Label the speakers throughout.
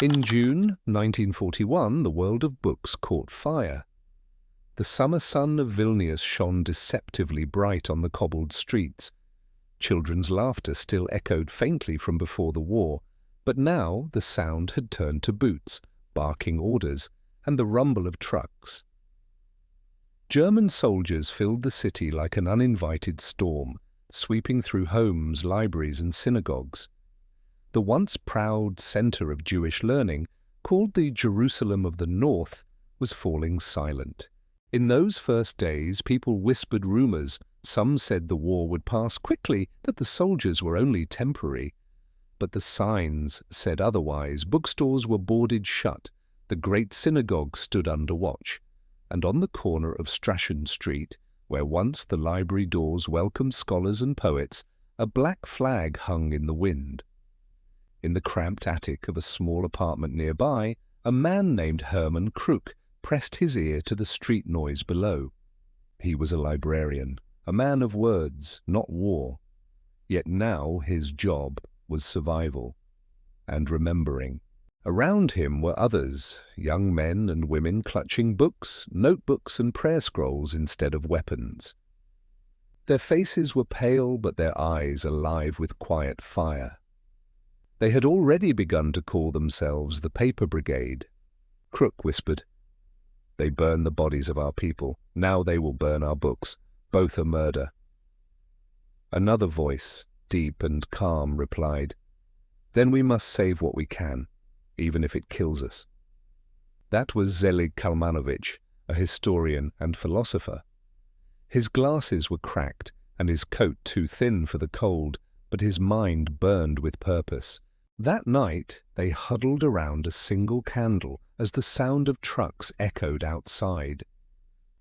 Speaker 1: In June 1941, the world of books caught fire. The summer sun of Vilnius shone deceptively bright on the cobbled streets. Children's laughter still echoed faintly from before the war, but now the sound had turned to boots, barking orders, and the rumble of trucks. German soldiers filled the city like an uninvited storm, sweeping through homes, libraries, and synagogues. The once proud center of Jewish learning, called the Jerusalem of the North, was falling silent. In those first days, people whispered rumors. Some said the war would pass quickly, that the soldiers were only temporary. But the signs said otherwise. Bookstores were boarded shut. The great synagogue stood under watch. And on the corner of Strachan Street, where once the library doors welcomed scholars and poets, a black flag hung in the wind. In the cramped attic of a small apartment nearby, a man named Hermann Kruk pressed his ear to the street noise below. He was a librarian, a man of words, not war. Yet now his job was survival and remembering. Around him were others, young men and women clutching books, notebooks and prayer scrolls instead of weapons. Their faces were pale, but their eyes alive with quiet fire. They had already begun to call themselves the Paper Brigade. Crook whispered, "They burn the bodies of our people. Now they will burn our books. Both are murder." Another voice, deep and calm, replied, "Then we must save what we can, even if it kills us." That was Zelig Kalmanovich, a historian and philosopher. His glasses were cracked and his coat too thin for the cold, but his mind burned with purpose. That night they huddled around a single candle as the sound of trucks echoed outside.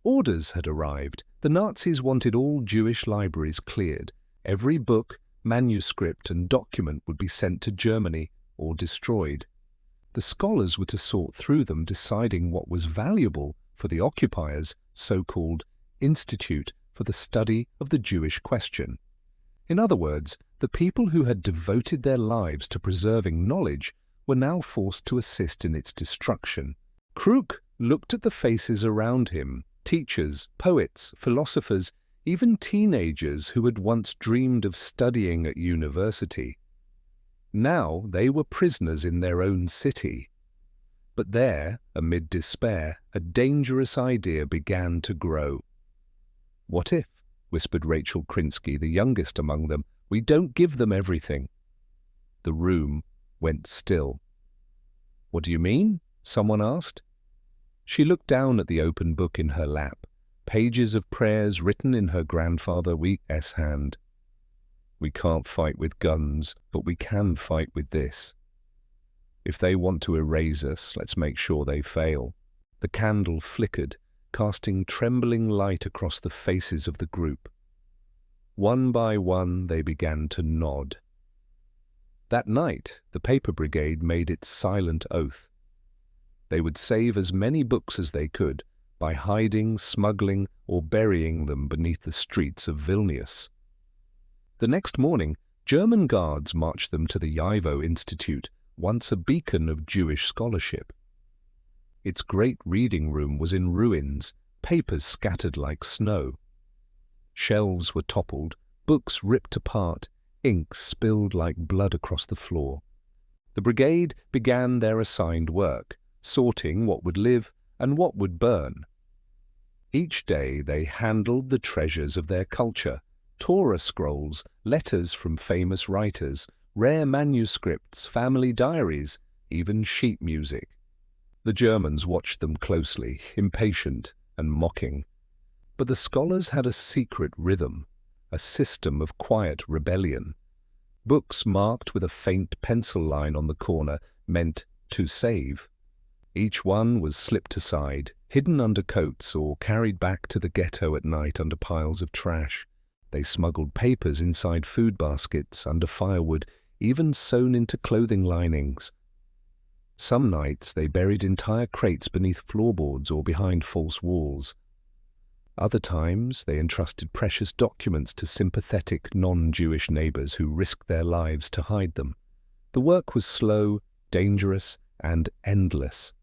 Speaker 1: Orders had arrived. The Nazis wanted all Jewish libraries cleared. Every book, manuscript and document would be sent to Germany or destroyed. The scholars were to sort through them, deciding what was valuable for the occupiers' so-called Institute for the Study of the Jewish Question. In other words, the people who had devoted their lives to preserving knowledge were now forced to assist in its destruction. Kruk looked at the faces around him, teachers, poets, philosophers, even teenagers who had once dreamed of studying at university. Now they were prisoners in their own city. But there, amid despair, a dangerous idea began to grow. "What if," whispered Rachel Krinsky, the youngest among them, "we don't give them everything?" The room went still. "What do you mean?" someone asked. She looked down at the open book in her lap, pages of prayers written in her grandfather's hand. "We can't fight with guns, but we can fight with this. If they want to erase us, let's make sure they fail." The candle flickered, casting trembling light across the faces of the group. One by one they began to nod. That night, the Paper Brigade made its silent oath. They would save as many books as they could by hiding, smuggling, or burying them beneath the streets of Vilnius. The next morning, German guards marched them to the Yivo Institute, once a beacon of Jewish scholarship. Its great reading room was in ruins, papers scattered like snow. Shelves were toppled, books ripped apart, ink spilled like blood across the floor. The brigade began their assigned work, sorting what would live and what would burn. Each day they handled the treasures of their culture, Torah scrolls, letters from famous writers, rare manuscripts, family diaries, even sheet music. The Germans watched them closely, impatient and mocking. But the scholars had a secret rhythm, a system of quiet rebellion. Books marked with a faint pencil line on the corner meant to save. Each one was slipped aside, hidden under coats or carried back to the ghetto at night under piles of trash. They smuggled papers inside food baskets, under firewood, even sewn into clothing linings. Some nights they buried entire crates beneath floorboards or behind false walls. Other times they entrusted precious documents to sympathetic non-Jewish neighbors who risked their lives to hide them. The work was slow, dangerous, and endless.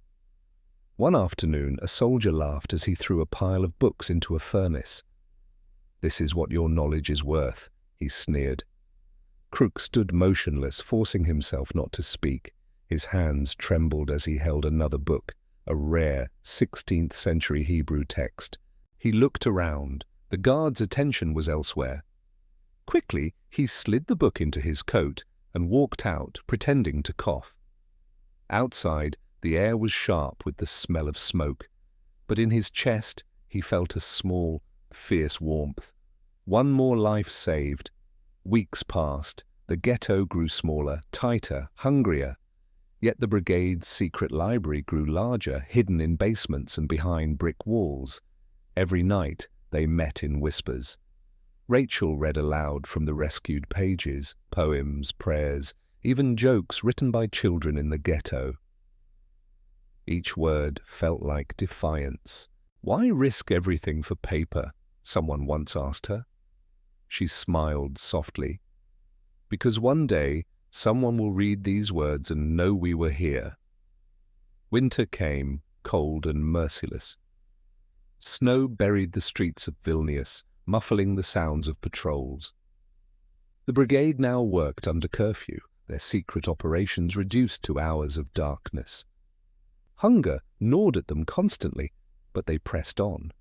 Speaker 1: One afternoon, a soldier laughed as he threw a pile of books into a furnace. "This is what your knowledge is worth," he sneered. Crook stood motionless, forcing himself not to speak. His hands trembled as he held another book, a rare 16th century Hebrew text. He looked around. The guard's attention was elsewhere. Quickly, he slid the book into his coat and walked out, pretending to cough. Outside, the air was sharp with the smell of smoke, but in his chest he felt a small, fierce warmth. One more life saved. Weeks passed. The ghetto grew smaller, tighter, hungrier. Yet the brigade's secret library grew larger, hidden in basements and behind brick walls. Every night they met in whispers. Rachel read aloud from the rescued pages, poems, prayers, even jokes written by children in the ghetto. Each word felt like defiance. "Why risk everything for paper?" someone once asked her. She smiled softly. "Because one day someone will read these words and know we were here." Winter came, cold and merciless. Snow buried the streets of Vilnius, muffling the sounds of patrols. The brigade now worked under curfew, their secret operations reduced to hours of darkness. Hunger gnawed at them constantly, but they pressed on.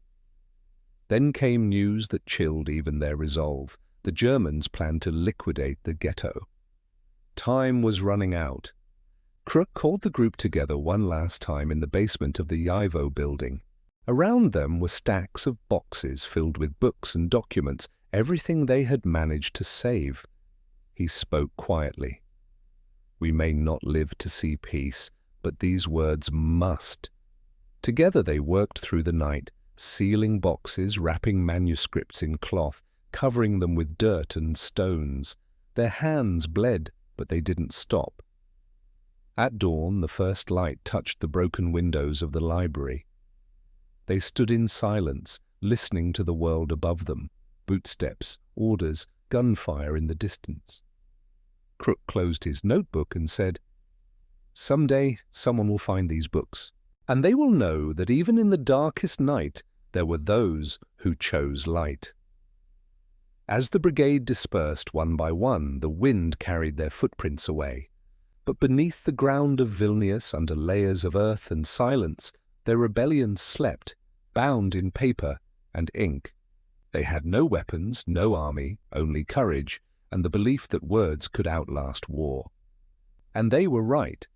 Speaker 1: Then came news that chilled even their resolve. The Germans planned to liquidate the ghetto. Time was running out. Crook called the group together one last time in the basement of the Ivo building. Around them were stacks of boxes filled with books and documents, everything they had managed to save. He spoke quietly. "We may not live to see peace, but these words must." Together they worked through the night, sealing boxes, wrapping manuscripts in cloth, covering them with dirt and stones. Their hands bled, but they didn't stop. At dawn, the first light touched the broken windows of the library. They stood in silence, listening to the world above them, footsteps, orders, gunfire in the distance. Crook closed his notebook and said, "Someday someone will find these books, and they will know that even in the darkest night there were those who chose light." As the brigade dispersed one by one, the wind carried their footprints away. But beneath the ground of Vilnius, under layers of earth and silence, their rebellion slept, bound in paper and ink. They had no weapons, no army, only courage, and the belief that words could outlast war. And they were right.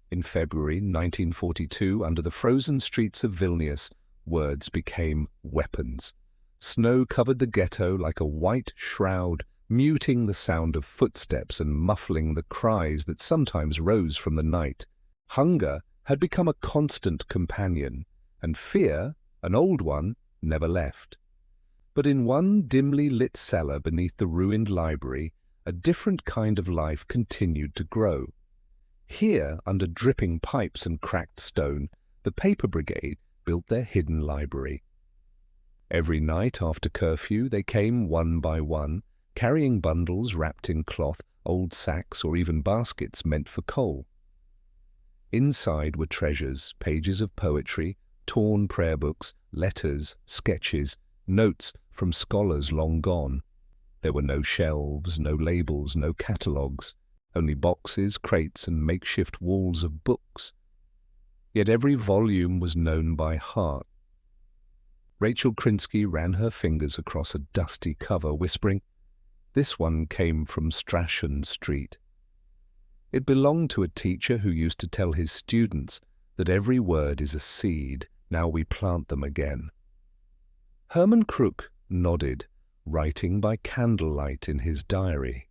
Speaker 1: In February 1942, under the frozen streets of Vilnius, words became weapons. Snow covered the ghetto like a white shroud, muting the sound of footsteps and muffling the cries that sometimes rose from the night. Hunger had become a constant companion, and fear, an old one, never left. But in one dimly lit cellar beneath the ruined library, a different kind of life continued to grow. Here, under dripping pipes and cracked stone, the Paper Brigade built their hidden library. Every night after curfew, they came one by one, carrying bundles wrapped in cloth, old sacks or even baskets meant for coal. Inside were treasures, pages of poetry, torn prayer books, letters, sketches, notes from scholars long gone. There were no shelves, no labels, no catalogues, only boxes, crates, and makeshift walls of books. Yet every volume was known by heart. Rachel Krinsky ran her fingers across a dusty cover, whispering, "This one came from Strachan Street." It belonged to a teacher who used to tell his students that every word is a seed, now we plant them again. Herman Crook nodded, writing by candlelight in his diary.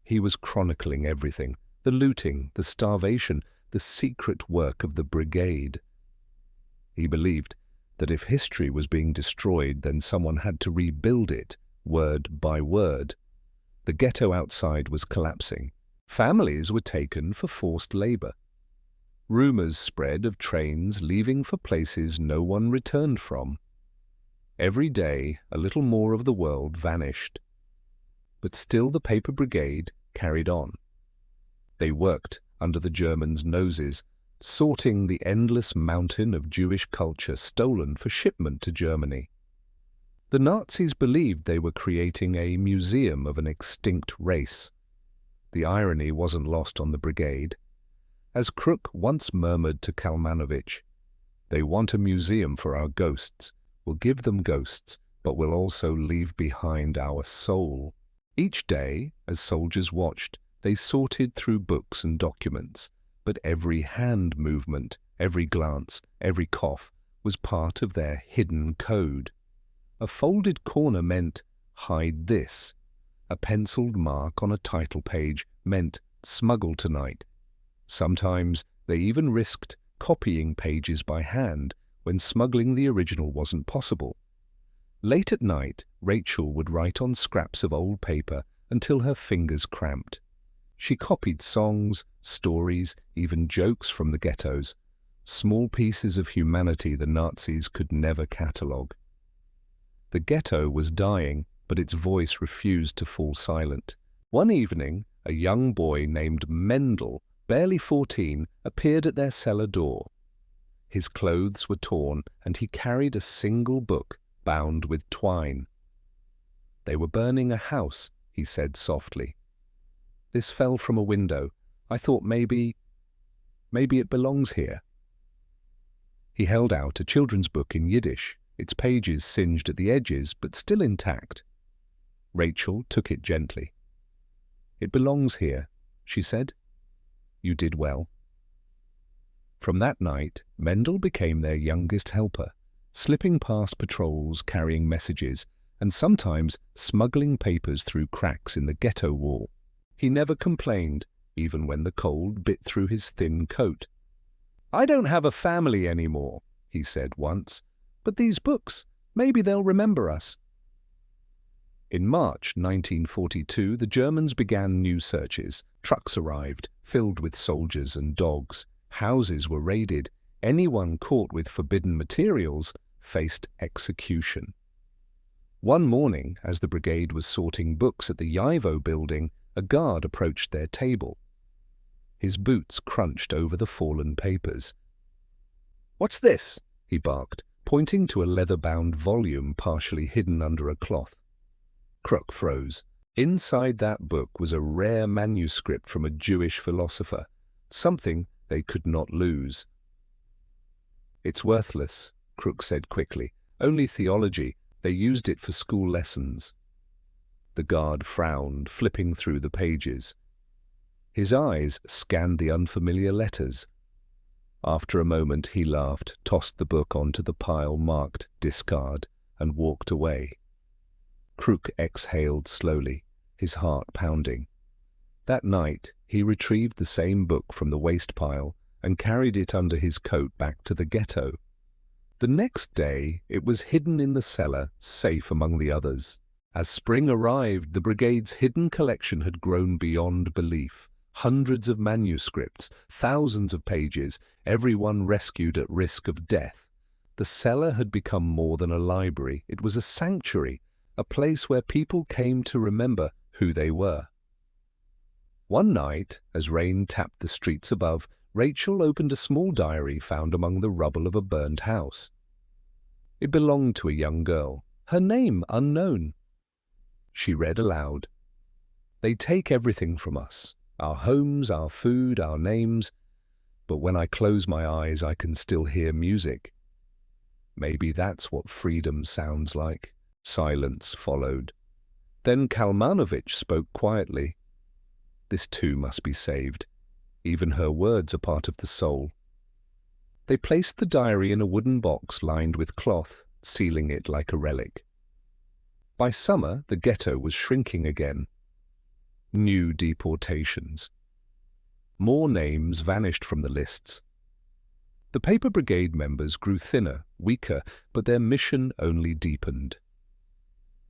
Speaker 1: He was chronicling everything, the looting, the starvation, the secret work of the brigade. He believed that if history was being destroyed, then someone had to rebuild it, word by word. The ghetto outside was collapsing. Families were taken for forced labor. Rumors spread of trains leaving for places no one returned from. Every day, a little more of the world vanished. But still the Paper Brigade carried on. They worked under the Germans' noses, sorting the endless mountain of Jewish culture stolen for shipment to Germany. The Nazis believed they were creating a museum of an extinct race. The irony wasn't lost on the brigade. As Kruk once murmured to Kalmanovich, "They want a museum for our ghosts. We'll give them ghosts, but we'll also leave behind our soul." Each day, as soldiers watched, they sorted through books and documents, but every hand movement, every glance, every cough was part of their hidden code. A folded corner meant, "Hide this." A penciled mark on a title page meant, "Smuggled tonight." Sometimes they even risked copying pages by hand when smuggling the original wasn't possible. Late at night, Rachel would write on scraps of old paper until her fingers cramped. She copied songs, stories, even jokes from the ghettos, small pieces of humanity the Nazis could never catalogue. The ghetto was dying, but its voice refused to fall silent. One evening, a young boy named Mendel, barely 14, appeared at their cellar door. His clothes were torn, and he carried a single book bound with twine. "They were burning a house," he said softly. "This fell from a window. I thought maybe it belongs here." He held out a children's book in Yiddish, its pages singed at the edges but still intact. Rachel took it gently. "It belongs here," she said. "You did well." From that night, Mendel became their youngest helper, slipping past patrols carrying messages and sometimes smuggling papers through cracks in the ghetto wall. He never complained, even when the cold bit through his thin coat. "I don't have a family anymore," he said once, "but these books, maybe they'll remember us." In March 1942, the Germans began new searches. Trucks arrived, filled with soldiers and dogs. Houses were raided. Anyone caught with forbidden materials faced execution. One morning, as the brigade was sorting books at the Yivo building, a guard approached their table. His boots crunched over the fallen papers. "What's this?" he barked, pointing to a leather-bound volume partially hidden under a cloth. Kruk froze. Inside that book was a rare manuscript from a Jewish philosopher, something they could not lose. "It's worthless," Kruk said quickly. "Only theology. They used it for school lessons." The guard frowned, flipping through the pages. His eyes scanned the unfamiliar letters. After a moment he laughed, tossed the book onto the pile marked "discard," and walked away. Kruk exhaled slowly, his heart pounding. That night he retrieved the same book from the waste pile and carried it under his coat back to the ghetto. The next day it was hidden in the cellar, safe among the others. As spring arrived, the brigade's hidden collection had grown beyond belief. Hundreds of manuscripts, thousands of pages, everyone rescued at risk of death. The cellar had become more than a library. It was a sanctuary, a place where people came to remember who they were. One night, as rain tapped the streets above, Rachel opened a small diary found among the rubble of a burned house. It belonged to a young girl, her name unknown. She read aloud, "They take everything from us, our homes, our food, our names, but when I close my eyes I can still hear music. Maybe that's what freedom sounds like." Silence followed. Then Kalmanovich spoke quietly. "This too must be saved. Even her words are part of the soul." They placed the diary in a wooden box lined with cloth, sealing it like a relic. By summer, the ghetto was shrinking again. New deportations. More names vanished from the lists. The Paper Brigade members grew thinner, weaker, but their mission only deepened.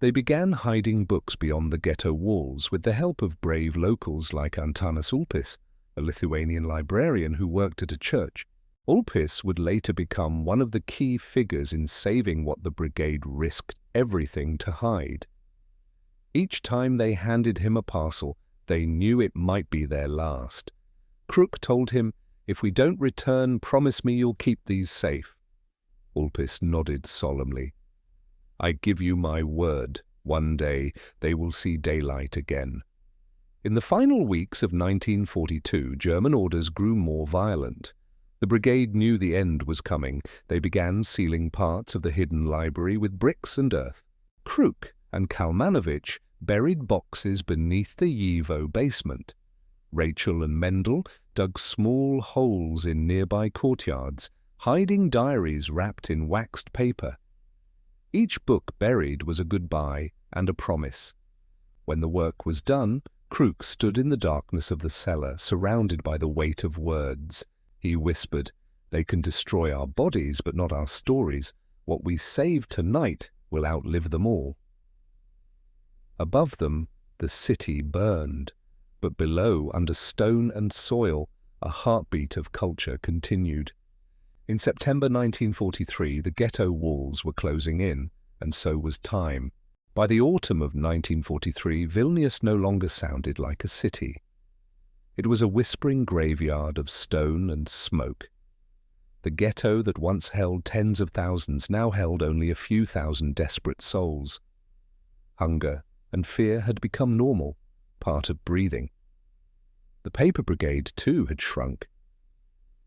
Speaker 1: They began hiding books beyond the ghetto walls with the help of brave locals like Antanas Ulpis, a Lithuanian librarian who worked at a church. Ulpis would later become one of the key figures in saving what the brigade risked everything to hide. Each time they handed him a parcel, they knew it might be their last. Crook told him, "If we don't return, promise me you'll keep these safe." Ulpis nodded solemnly. "I give you my word, one day they will see daylight again." In the final weeks of 1942, German orders grew more violent. The brigade knew the end was coming. They began sealing parts of the hidden library with bricks and earth. Crook and Kalmanovich buried boxes beneath the YIVO basement. Rachel and Mendel dug small holes in nearby courtyards, hiding diaries wrapped in waxed paper. Each book buried was a goodbye and a promise. When the work was done, Crook stood in the darkness of the cellar, surrounded by the weight of words. He whispered, "They can destroy our bodies, but not our stories. What we save tonight will outlive them all." Above them, the city burned, but below, under stone and soil, a heartbeat of culture continued. In September 1943, the ghetto walls were closing in, and so was time. By the autumn of 1943, Vilnius no longer sounded like a city. It was a whispering graveyard of stone and smoke. The ghetto that once held tens of thousands now held only a few thousand desperate souls. Hunger and fear had become normal, part of breathing. The Paper Brigade, too, had shrunk.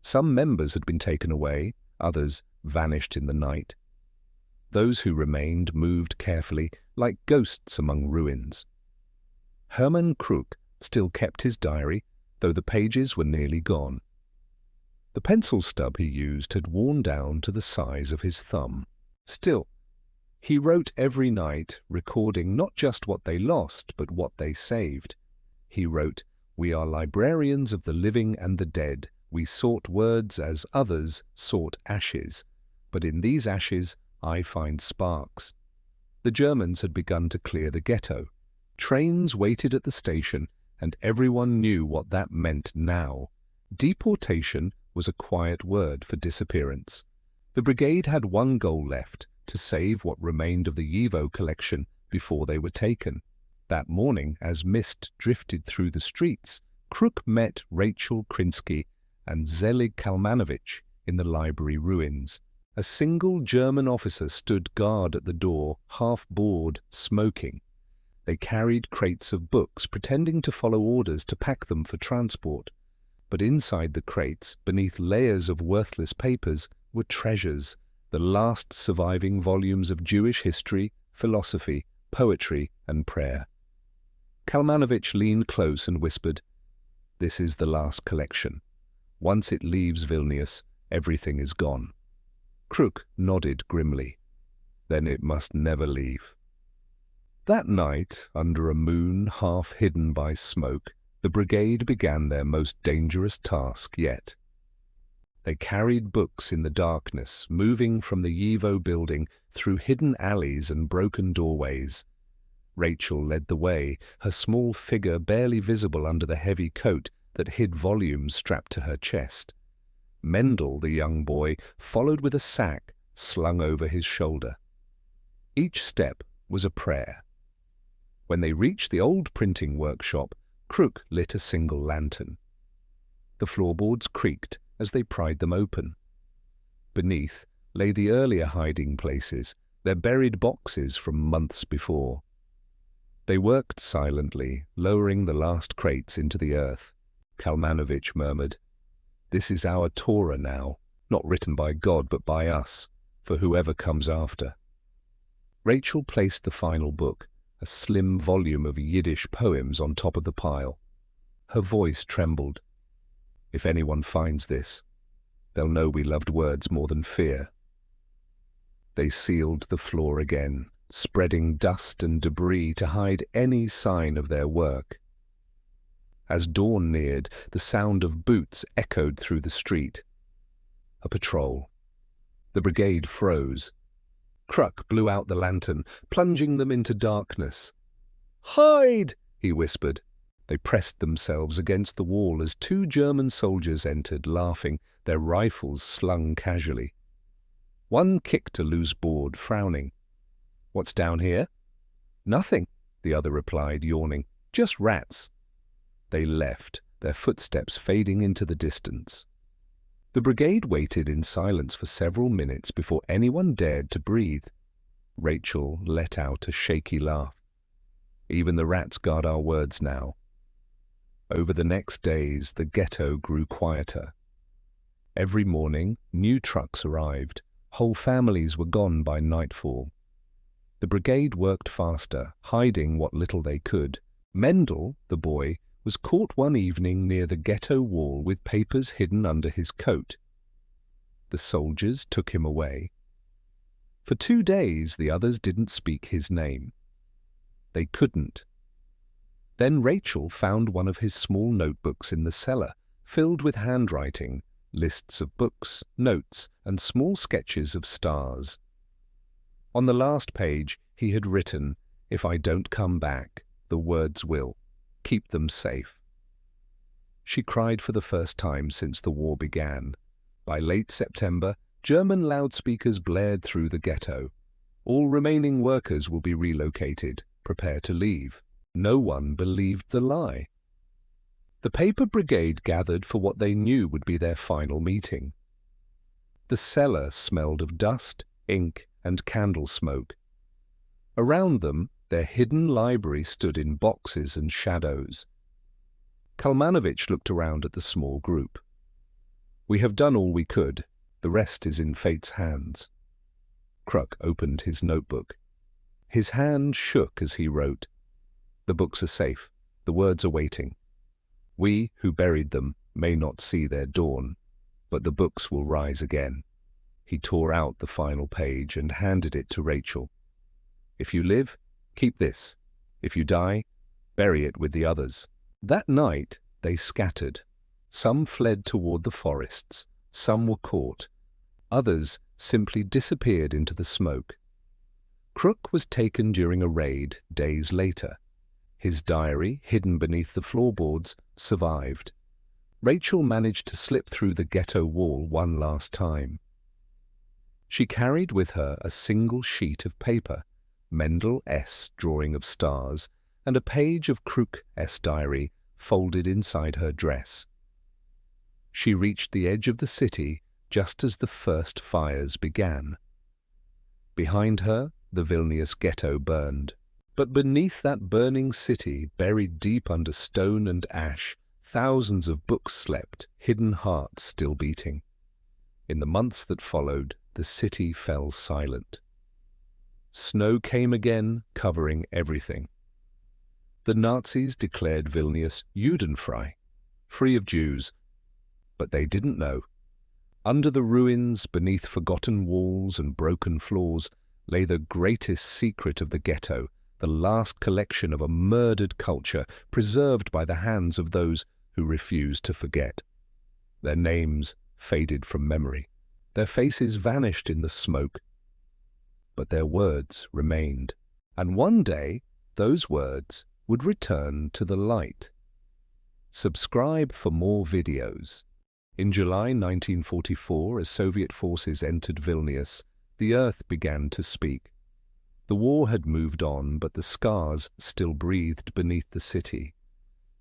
Speaker 1: Some members had been taken away, others vanished in the night. Those who remained moved carefully, like ghosts among ruins. Hermann Crook still kept his diary, though the pages were nearly gone. The pencil stub he used had worn down to the size of his thumb. Still, he wrote every night, recording not just what they lost, but what they saved. He wrote, "We are librarians of the living and the dead. We sought words as others sought ashes. But in these ashes I find sparks." The Germans had begun to clear the ghetto. Trains waited at the station, and everyone knew what that meant now. Deportation was a quiet word for disappearance. The brigade had one goal left, to save what remained of the YIVO collection before they were taken. That morning, as mist drifted through the streets, Crook met Rachel Krinsky and Zelig Kalmanovich in the library ruins. A single German officer stood guard at the door, half bored, smoking. They carried crates of books, pretending to follow orders to pack them for transport. But inside the crates, beneath layers of worthless papers, were treasures, the last surviving volumes of Jewish history, philosophy, poetry, and prayer. Kalmanovich leaned close and whispered, "This is the last collection. Once it leaves Vilnius, everything is gone." Crook nodded grimly. "Then it must never leave." That night, under a moon half hidden by smoke, the brigade began their most dangerous task yet. They carried books in the darkness, moving from the YIVO building through hidden alleys and broken doorways. Rachel led the way, her small figure barely visible under the heavy coat that hid volumes strapped to her chest. Mendel, the young boy, followed with a sack slung over his shoulder. Each step was a prayer. When they reached the old printing workshop, Crook lit a single lantern. The floorboards creaked as they pried them open. Beneath lay the earlier hiding places, their buried boxes from months before. They worked silently, lowering the last crates into the earth. Kalmanovich murmured, "This is our Torah now, not written by God but by us, for whoever comes after." Rachel placed the final book, a slim volume of Yiddish poems, on top of the pile. Her voice trembled. "If anyone finds this, they'll know we loved words more than fear." They sealed the floor again, spreading dust and debris to hide any sign of their work. As dawn neared, the sound of boots echoed through the street. A patrol. The brigade froze. Crook blew out the lantern, plunging them into darkness. "Hide!" he whispered. They pressed themselves against the wall as two German soldiers entered, laughing, their rifles slung casually. One kicked a loose board, frowning. "What's down here?" "Nothing," the other replied, yawning. "Just rats." They left, their footsteps fading into the distance. The brigade waited in silence for several minutes before anyone dared to breathe. Rachel let out a shaky laugh. Even the rats guard our words now. Over the next days, the ghetto grew quieter. Every morning, new trucks arrived. Whole families were gone by nightfall. The brigade worked faster, hiding what little they could. Mendel, the boy, was caught one evening near the ghetto wall with papers hidden under his coat. The soldiers took him away. For 2 days, the others didn't speak his name. They couldn't. Then Rachel found one of his small notebooks in the cellar, filled with handwriting, lists of books, notes, and small sketches of stars. On the last page, he had written, "If I don't come back, the words will. Keep them safe." She cried for the first time since the war began. By late September, German loudspeakers blared through the ghetto. All remaining workers will be relocated. Prepare to leave. No one believed the lie. The Paper Brigade gathered for what they knew would be their final meeting. The cellar smelled of dust, ink, and candle smoke. Around them, their hidden library stood in boxes and shadows. Kalmanovich looked around at the small group. "We have done all we could. The rest is in fate's hands." Kruk opened his notebook. His hand shook as he wrote, "The books are safe. The words are waiting. We, who buried them, may not see their dawn, but the books will rise again." He tore out the final page and handed it to Rachel. "If you live, keep this. If you die, bury it with the others." That night, they scattered. Some fled toward the forests. Some were caught. Others simply disappeared into the smoke. Kruk was taken during a raid days later. His diary, hidden beneath the floorboards, survived. Rachel managed to slip through the ghetto wall one last time. She carried with her a single sheet of paper, Mendel S. drawing of stars, and a page of Kruk S. diary folded inside her dress. She reached the edge of the city just as the first fires began. Behind her, the Vilnius ghetto burned. But beneath that burning city, buried deep under stone and ash, thousands of books slept, hidden hearts still beating. In the months that followed, the city fell silent. Snow came again, covering everything. The Nazis declared Vilnius Judenfrei, free of Jews. But they didn't know. Under the ruins, beneath forgotten walls and broken floors, lay the greatest secret of the ghetto, the last collection of a murdered culture preserved by the hands of those who refused to forget. Their names faded from memory. Their faces vanished in the smoke. But their words remained. And one day, those words would return to the light. Subscribe for more videos. In July 1944, as Soviet forces entered Vilnius, the earth began to speak. The war had moved on, but the scars still breathed beneath the city.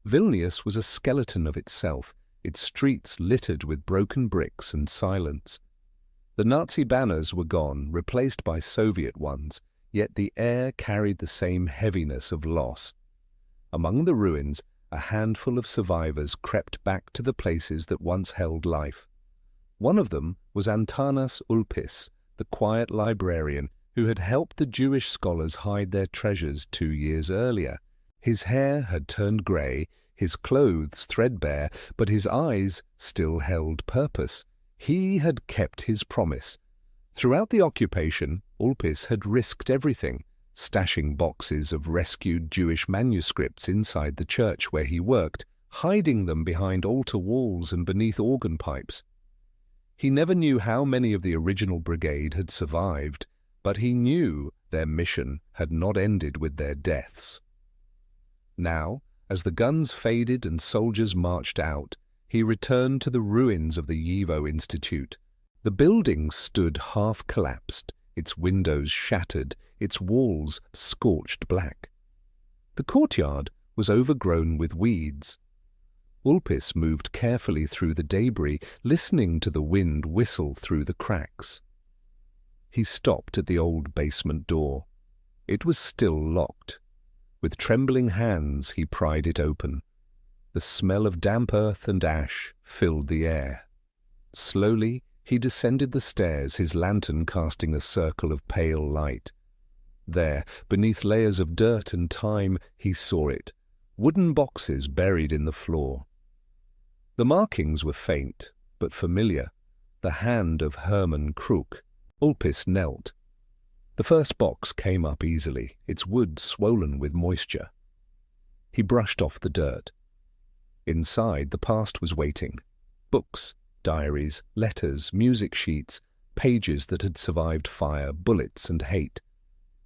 Speaker 1: Vilnius was a skeleton of itself, its streets littered with broken bricks and silence. The Nazi banners were gone, replaced by Soviet ones, yet the air carried the same heaviness of loss. Among the ruins, a handful of survivors crept back to the places that once held life. One of them was Antanas Ulpis, the quiet librarian who had helped the Jewish scholars hide their treasures 2 years earlier. His hair had turned grey, his clothes threadbare, but his eyes still held purpose. He had kept his promise. Throughout the occupation, Ulpis had risked everything, stashing boxes of rescued Jewish manuscripts inside the church where he worked, hiding them behind altar walls and beneath organ pipes. He never knew how many of the original brigade had survived, but he knew their mission had not ended with their deaths. Now, as the guns faded and soldiers marched out, he returned to the ruins of the YIVO Institute. The building stood half-collapsed, its windows shattered, its walls scorched black. The courtyard was overgrown with weeds. Ulpis moved carefully through the debris, listening to the wind whistle through the cracks. He stopped at the old basement door. It was still locked. With trembling hands he pried it open. The smell of damp earth and ash filled the air. Slowly he descended the stairs, his lantern casting a circle of pale light. There, beneath layers of dirt and time, he saw it, wooden boxes buried in the floor. The markings were faint, but familiar, the hand of Hermann Kruk. Ulpis knelt. The first box came up easily, its wood swollen with moisture. He brushed off the dirt. Inside, the past was waiting. Books, diaries, letters, music sheets, pages that had survived fire, bullets, and hate.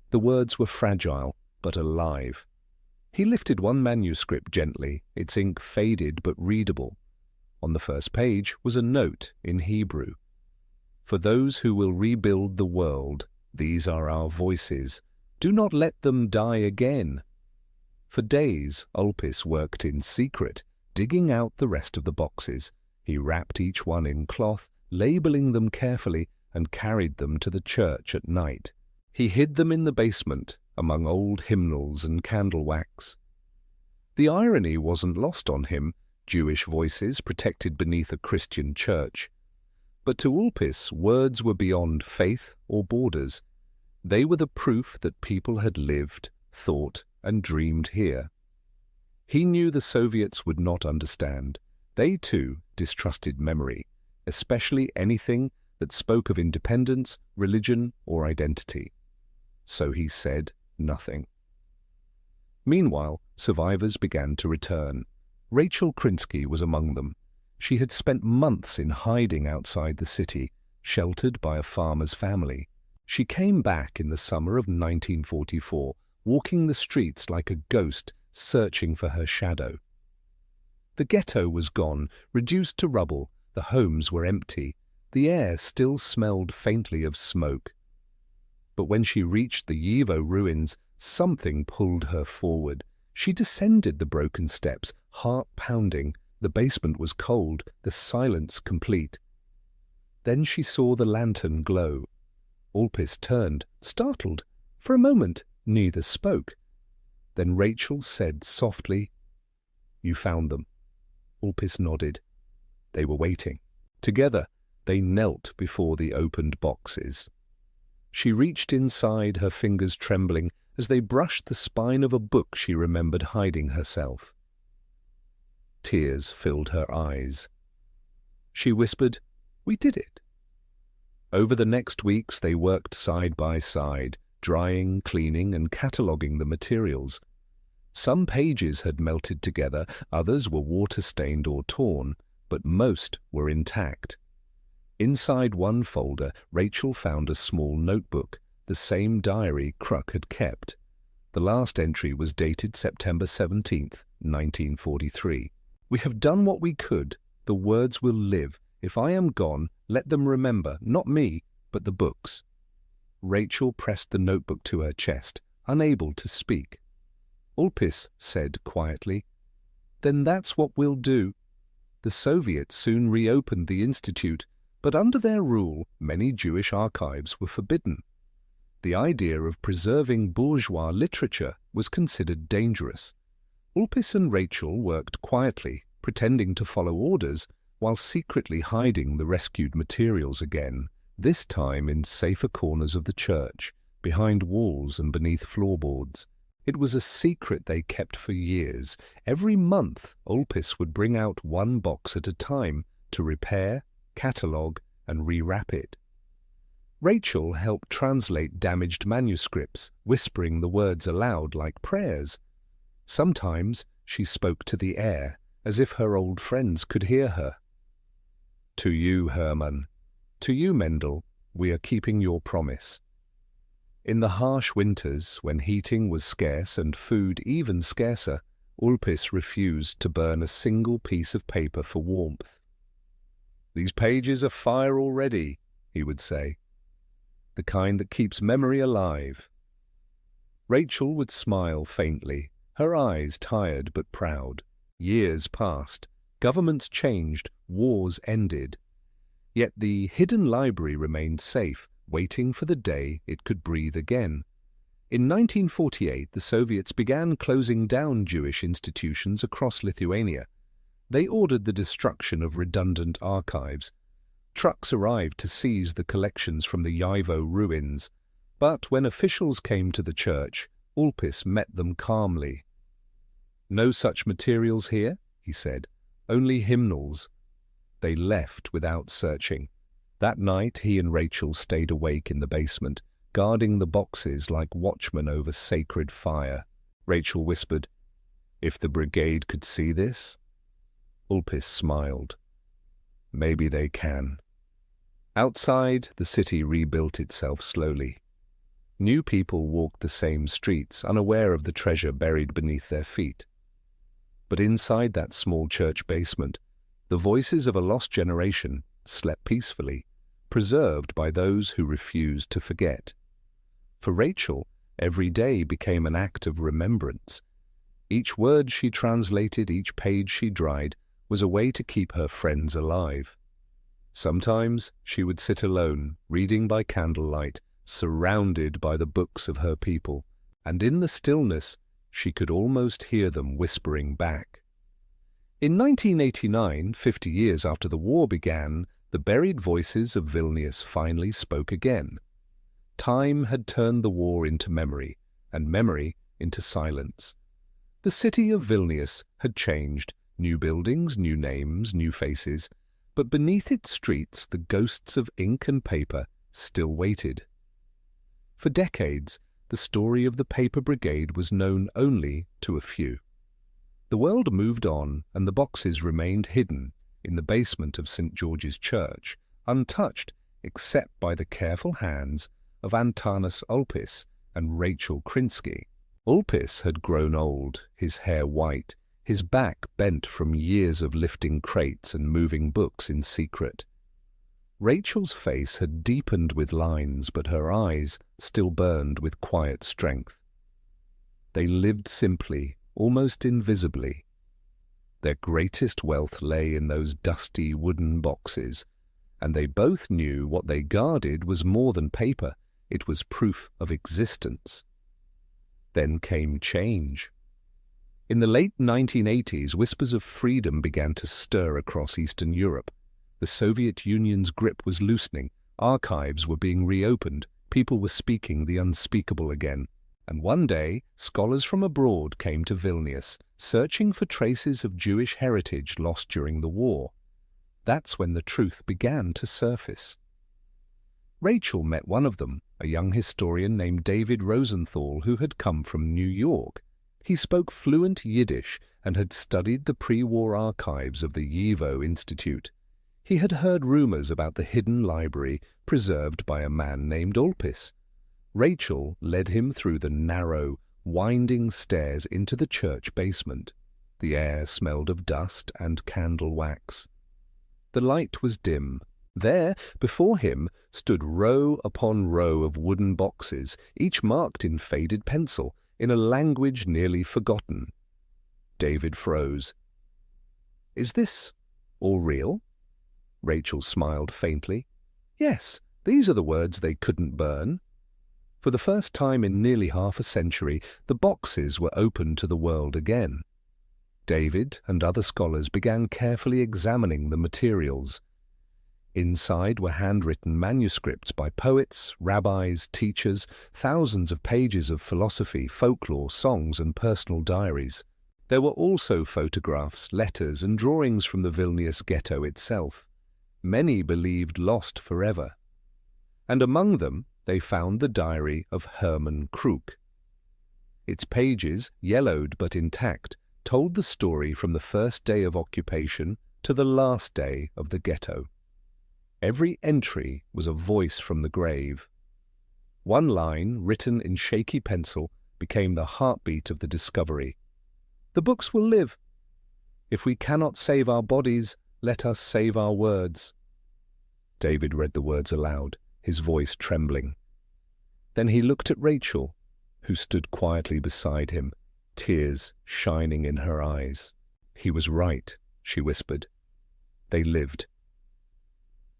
Speaker 1: The words were fragile, but alive. He lifted one manuscript gently, its ink faded but readable. On the first page was a note in Hebrew. For those who will rebuild the world, these are our voices. Do not let them die again. For days, Ulpis worked in secret, digging out the rest of the boxes. He wrapped each one in cloth, labeling them carefully, and carried them to the church at night. He hid them in the basement, among old hymnals and candle wax. The irony wasn't lost on him, Jewish voices protected beneath a Christian church. But to Ulpis, words were beyond faith or borders. They were the proof that people had lived, thought, and dreamed here. He knew the Soviets would not understand. They, too, distrusted memory, especially anything that spoke of independence, religion, or identity. So he said nothing. Meanwhile, survivors began to return. Rachel Krinsky was among them. She had spent months in hiding outside the city, sheltered by a farmer's family. She came back in the summer of 1944, walking the streets like a ghost, searching for her shadow. The ghetto was gone, reduced to rubble. The homes were empty. The air still smelled faintly of smoke. But when she reached the Yivo ruins, something pulled her forward. She descended the broken steps, heart pounding. The basement was cold, the silence complete. Then she saw the lantern glow. Ulpis turned, startled. For a moment, neither spoke. Then Rachel said softly, "You found them." Ulpis nodded. They were waiting. Together, they knelt before the opened boxes. She reached inside, her fingers trembling, as they brushed the spine of a book she remembered hiding herself. Tears filled her eyes. She whispered, "We did it." Over the next weeks they worked side by side, drying, cleaning, and cataloguing the materials. Some pages had melted together, others were water-stained or torn, but most were intact. Inside one folder, Rachel found a small notebook, the same diary Kruk had kept. The last entry was dated September 17th, 1943. "We have done what we could. The words will live. If I am gone, let them remember, not me, but the books." Rachel pressed the notebook to her chest, unable to speak. Ulpis said quietly, "Then that's what we'll do." The Soviets soon reopened the institute, but under their rule, many Jewish archives were forbidden. The idea of preserving bourgeois literature was considered dangerous. Ulpis and Rachel worked quietly, pretending to follow orders, while secretly hiding the rescued materials again, this time in safer corners of the church, behind walls and beneath floorboards. It was a secret they kept for years. Every month, Ulpis would bring out one box at a time to repair, catalogue, and rewrap it. Rachel helped translate damaged manuscripts, whispering the words aloud like prayers. Sometimes she spoke to the air, as if her old friends could hear her. "To you, Hermann. To you, Mendel, we are keeping your promise." In the harsh winters, when heating was scarce and food even scarcer, Ulpis refused to burn a single piece of paper for warmth. "These pages are fire already," he would say. "The kind that keeps memory alive." Rachel would smile faintly, her eyes tired but proud. Years passed. Governments changed, wars ended. Yet the hidden library remained safe, waiting for the day it could breathe again. In 1948, the Soviets began closing down Jewish institutions across Lithuania. They ordered the destruction of redundant archives. Trucks arrived to seize the collections from the Yivo ruins. But when officials came to the church, Ulpis met them calmly. "No such materials here," he said. "Only hymnals." They left without searching. That night he and Rachel stayed awake in the basement, guarding the boxes like watchmen over sacred fire. Rachel whispered, "If the brigade could see this?" Ulpis smiled. "Maybe they can." Outside, the city rebuilt itself slowly. New people walked the same streets, unaware of the treasure buried beneath their feet. But inside that small church basement, the voices of a lost generation slept peacefully, preserved by those who refused to forget. For Rachel, every day became an act of remembrance. Each word she translated, each page she dried, was a way to keep her friends alive. Sometimes she would sit alone, reading by candlelight, surrounded by the books of her people, and in the stillness she could almost hear them whispering back. In 1989, 50 years after the war began, the buried voices of Vilnius finally spoke again. Time had turned the war into memory, and memory into silence. The city of Vilnius had changed, new buildings, new names, new faces, but beneath its streets the ghosts of ink and paper still waited. For decades, the story of the Paper Brigade was known only to a few. The world moved on, and the boxes remained hidden in the basement of St. George's Church, untouched except by the careful hands of Antanas Ulpis and Rachel Krinsky. Ulpis had grown old, his hair white, his back bent from years of lifting crates and moving books in secret. Rachel's face had deepened with lines, but her eyes still burned with quiet strength. They lived simply, almost invisibly. Their greatest wealth lay in those dusty wooden boxes, and they both knew what they guarded was more than paper, it was proof of existence. Then came change. In the late 1980s, whispers of freedom began to stir across Eastern Europe. The Soviet Union's grip was loosening, archives were being reopened, people were speaking the unspeakable again. And one day, scholars from abroad came to Vilnius, searching for traces of Jewish heritage lost during the war. That's when the truth began to surface. Rachel met one of them, a young historian named David Rosenthal, who had come from New York. He spoke fluent Yiddish and had studied the pre-war archives of the Yivo Institute. He had heard rumors about the hidden library preserved by a man named Ulpis. Rachel led him through the narrow, winding stairs into the church basement. The air smelled of dust and candle wax. The light was dim. There, before him, stood row upon row of wooden boxes, each marked in faded pencil, in a language nearly forgotten. David froze. "Is this all real?" Rachel smiled faintly. "Yes, these are the words they couldn't burn." For the first time in nearly half a century, the boxes were open to the world again. David and other scholars began carefully examining the materials. Inside were handwritten manuscripts by poets, rabbis, teachers, thousands of pages of philosophy, folklore, songs, and personal diaries. There were also photographs, letters, and drawings from the Vilnius ghetto itself. Many believed lost forever. And among them, they found the diary of Hermann Kruk. Its pages, yellowed but intact, told the story from the first day of occupation to the last day of the ghetto. Every entry was a voice from the grave. One line, written in shaky pencil, became the heartbeat of the discovery. "The books will live. If we cannot save our bodies, let us save our words." David read the words aloud, his voice trembling. Then he looked at Rachel, who stood quietly beside him, tears shining in her eyes. He was right. she whispered. They lived.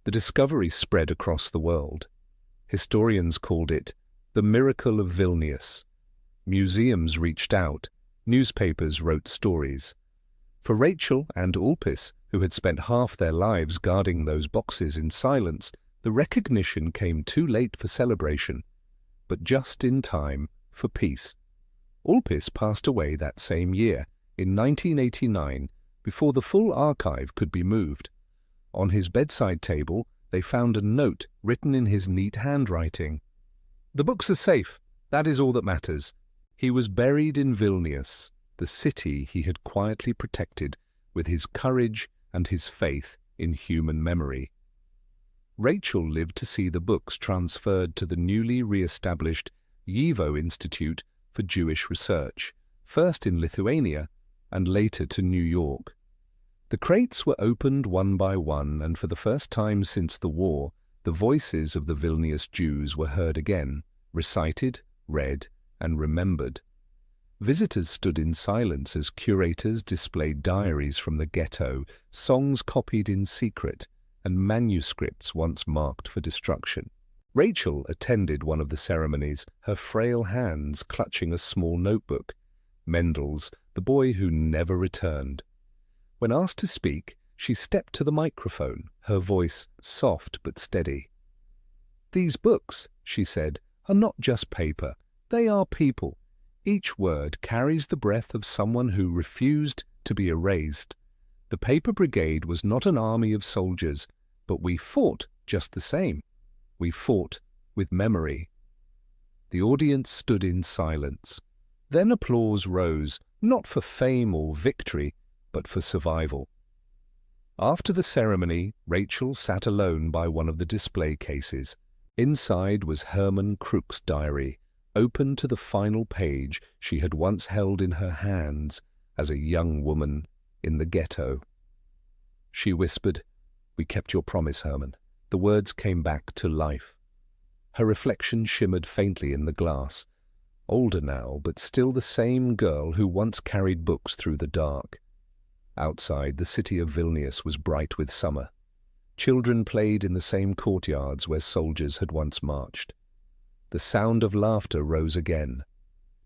Speaker 1: The discovery spread across the world. Historians called it the miracle of Vilnius. Museums reached out. Newspapers wrote stories. For Rachel and Ulpis, who had spent half their lives guarding those boxes in silence, the recognition came too late for celebration, but just in time for peace. Ulpis passed away that same year, in 1989, before the full archive could be moved. On his bedside table, they found a note written in his neat handwriting. "The books are safe. That is all that matters." He was buried in Vilnius, the city he had quietly protected with his courage and his faith in human memory. Rachel lived to see the books transferred to the newly re-established WW2 Institute for Jewish Research, first in Lithuania and later to New York. The crates were opened one by one, and for the first time since the war, the voices of the Vilnius Jews were heard again, recited, read, and remembered. Visitors stood in silence as curators displayed diaries from the ghetto, songs copied in secret, and manuscripts once marked for destruction. Rachel attended one of the ceremonies, her frail hands clutching a small notebook, Mendel's The Boy Who Never Returned. When asked to speak, she stepped to the microphone, her voice soft but steady. "These books," she said, "are not just paper. They are people. Each word carries the breath of someone who refused to be erased. The Paper Brigade was not an army of soldiers, but we fought just the same. We fought with memory." The audience stood in silence. Then applause rose, not for fame or victory, but for survival. After the ceremony, Rachel sat alone by one of the display cases. Inside was Herman Kruk's diary, open to the final page she had once held in her hands as a young woman in the ghetto. She whispered, "We kept your promise, Herman." The words came back to life. Her reflection shimmered faintly in the glass. Older now, but still the same girl who once carried books through the dark. Outside, the city of Vilnius was bright with summer. Children played in the same courtyards where soldiers had once marched. The sound of laughter rose again.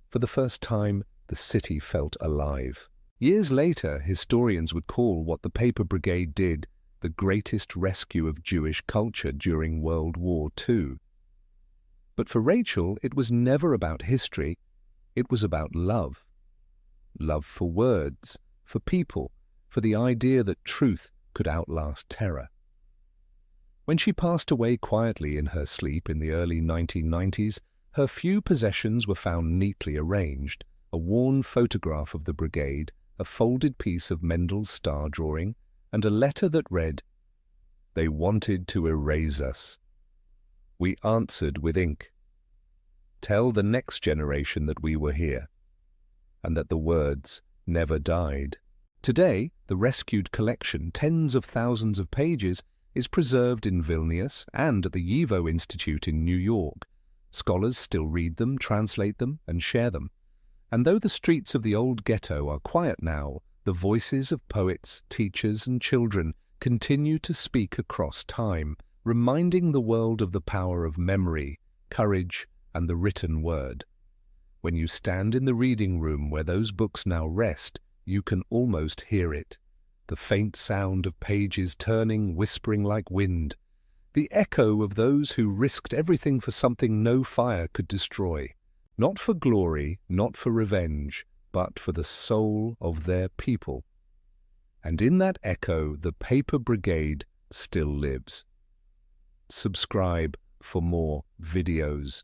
Speaker 1: For the first time, the city felt alive. Years later, historians would call what the Paper Brigade did the greatest rescue of Jewish culture during World War II. But for Rachel, it was never about history. It was about love. Love for words, for people, for the idea that truth could outlast terror. When she passed away quietly in her sleep in the early 1990s, her few possessions were found neatly arranged: a worn photograph of the brigade, a folded piece of Mendel's star drawing, and a letter that read, "They wanted to erase us. We answered with ink. Tell the next generation that we were here, and that the words never died." Today, the rescued collection, tens of thousands of pages, is preserved in Vilnius and at the WW2 Institute in New York. Scholars still read them, translate them, and share them. And though the streets of the old ghetto are quiet now, the voices of poets, teachers, and children continue to speak across time, reminding the world of the power of memory, courage, and the written word. When you stand in the reading room where those books now rest, you can almost hear it. The faint sound of pages turning, whispering like wind. The echo of those who risked everything for something no fire could destroy. Not for glory, not for revenge, but for the soul of their people. And in that echo, the Paper Brigade still lives. Subscribe for more videos.